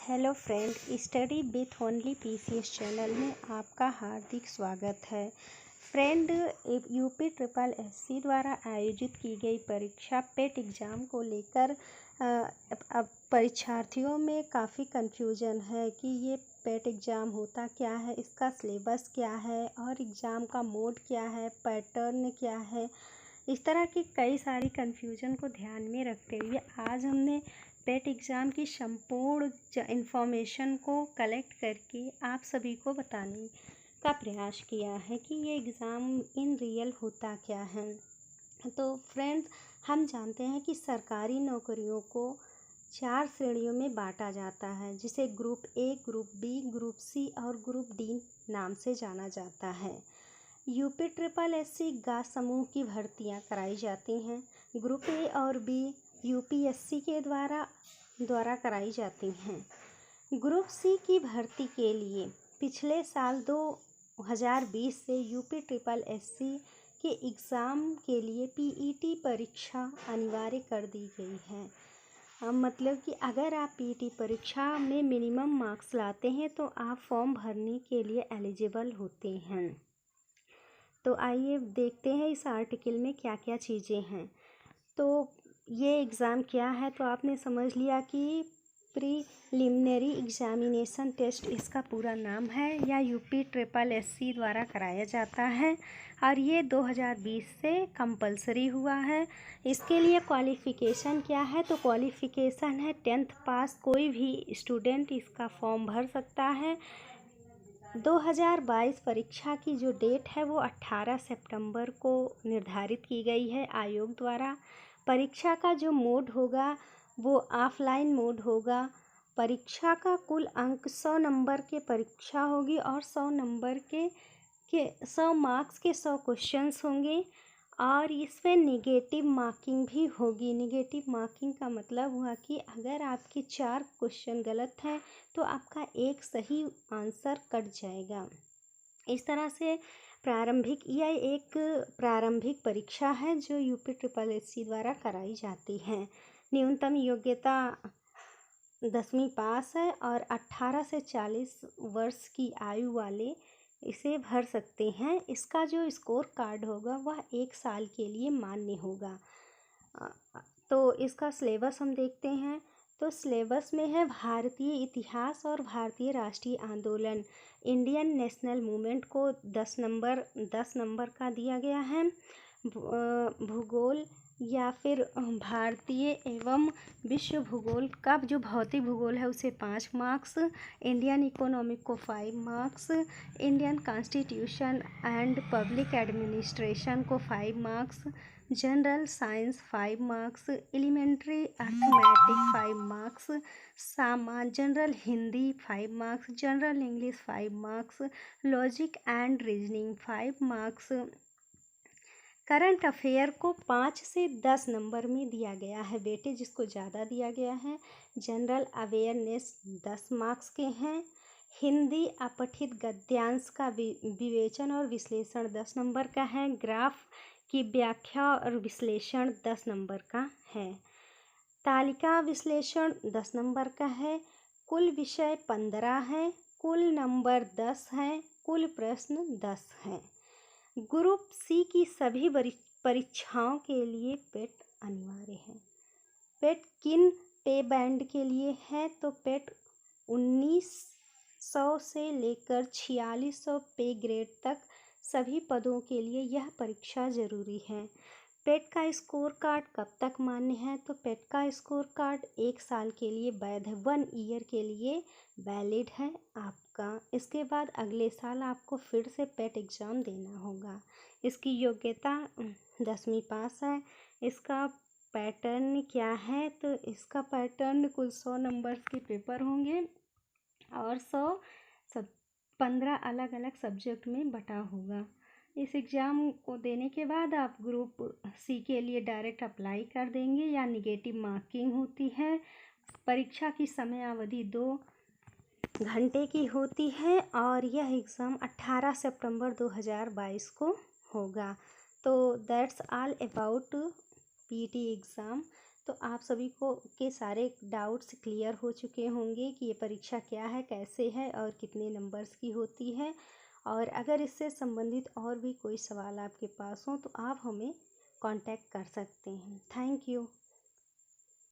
Hello friend, study with only PCS channel में आपका हार्दिक स्वागत है। फ्रेंड, यूपी ट्रिपल एससी द्वारा आयोजित की गई परीक्षा पेट एग्ज़ाम को लेकर अब परीक्षार्थियों में काफ़ी कन्फ्यूजन है कि ये पेट एग्ज़ाम होता क्या है, इसका सिलेबस क्या है और एग्ज़ाम का मोड क्या है, पैटर्न क्या है। इस तरह की कई सारी कन्फ्यूजन को ध्यान में रखते हुए आज हमने पेट एग्ज़ाम की संपूर्ण इन्फॉर्मेशन को कलेक्ट करके आप सभी को बताने का प्रयास किया है कि ये एग्ज़ाम इन रियल होता क्या है। तो फ्रेंड्स, हम जानते हैं कि सरकारी नौकरियों को 4 श्रेणियों में बांटा जाता है, जिसे group A, group B, group C और ग्रुप डी नाम से जाना जाता है। यूपी ट्रिपल एससी गा समूह की भर्तियां कराई जाती हैं। ग्रुप ए और बी यूपीएससी के द्वारा कराई जाती हैं। ग्रुप सी की भर्ती के लिए पिछले साल 2020 से यूपी ट्रिपल एससी के एग्ज़ाम के लिए पीईटी परीक्षा अनिवार्य कर दी गई है। मतलब कि अगर आप पीईटी परीक्षा में मिनिमम मार्क्स लाते हैं तो आप फॉर्म भरने के लिए एलिजिबल होते हैं। तो आइए देखते हैं इस आर्टिकल में क्या क्या चीज़ें हैं। तो ये एग्ज़ाम क्या है, तो आपने समझ लिया कि प्रीलिमिनरी एग्जामिनेशन टेस्ट इसका पूरा नाम है, या यूपी ट्रिपल एससी द्वारा कराया जाता है और ये 2020 से कंपलसरी हुआ है। इसके लिए क्वालिफ़िकेशन क्या है, तो क्वालिफ़िकेशन है 10th पास। कोई भी स्टूडेंट इसका फॉर्म भर सकता है। 2022 परीक्षा की जो डेट है वो 18 सितंबर को निर्धारित की गई है आयोग द्वारा। परीक्षा का जो मोड होगा वो ऑफलाइन मोड होगा। परीक्षा का कुल अंक 100 नंबर के परीक्षा होगी और 100 नंबर के 100 मार्क्स के 100 क्वेश्चंस होंगे और इसमें नेगेटिव मार्किंग भी होगी। नेगेटिव मार्किंग का मतलब हुआ कि अगर आपके 4 क्वेश्चन गलत हैं तो आपका एक सही आंसर कट जाएगा। इस तरह से यह एक प्रारंभिक परीक्षा है जो यूपी ट्रिपल एससी द्वारा कराई जाती है। न्यूनतम योग्यता 10वीं पास है और 18 से 40 वर्ष की आयु वाले इसे भर सकते हैं। इसका जो स्कोर कार्ड होगा वह 1 साल के लिए मान्य होगा। तो इसका सिलेबस हम देखते हैं। तो सिलेबस में है भारतीय इतिहास और भारतीय राष्ट्रीय आंदोलन, इंडियन नेशनल मूवमेंट को 10 नंबर का दिया गया है। भूगोल या फिर भारतीय एवं विश्व भूगोल का जो भौतिक भूगोल है उसे 5 मार्क्स, इंडियन इकोनॉमिक को 5 marks, Indian constitution and public administration को 5 marks, general science 5 marks, elementary arithmetic 5 marks, general Hindi 5 marks, general English 5 marks, logic and reasoning 5 marks. Current affair को 5 से 10 नंबर में दिया गया है बेटे, जिसको ज़्यादा दिया गया है। जनरल अवेयरनेस 10 मार्क्स के हैं। हिंदी अपठित गद्यांश का विवेचन और विश्लेषण 10 नंबर का है। ग्राफ की व्याख्या और विश्लेषण 10 नंबर का है। तालिका विश्लेषण 10 नंबर का है। कुल विषय 15 हैं, कुल नंबर 10 हैं, कुल प्रश्न 10 हैं। ग्रुप सी की सभी परीक्षाओं के लिए पेट अनिवार्य है। पेट किन पे बैंड के लिए है, तो पेट 1900 से लेकर 4600 पे ग्रेड तक सभी पदों के लिए यह परीक्षा ज़रूरी है। पेट का स्कोर कार्ड कब तक मान्य है, तो पेट का स्कोर कार्ड 1 साल के लिए वैध है, 1 ईयर के लिए वैलिड है आपका। इसके बाद अगले साल आपको फिर से पेट एग्ज़ाम देना होगा। इसकी योग्यता 10वीं पास है। इसका पैटर्न क्या है, तो इसका पैटर्न कुल 100 नंबर्स के पेपर होंगे और 15 अलग अलग सब्जेक्ट में बटा होगा। इस एग्ज़ाम को देने के बाद आप ग्रुप सी के लिए डायरेक्ट अप्लाई कर देंगे या निगेटिव मार्किंग होती है। परीक्षा की समय अवधि 2 घंटे की होती है और यह एग्ज़ाम 18 सितंबर 2022 को होगा। तो that's all about PT exam. तो आप सभी को के सारे डाउट्स क्लियर हो चुके होंगे कि ये परीक्षा क्या है, कैसे है और कितने नंबर्स की होती है। और अगर इससे संबंधित और भी कोई सवाल आपके पास हो तो आप हमें कांटेक्ट कर सकते हैं। Thank you.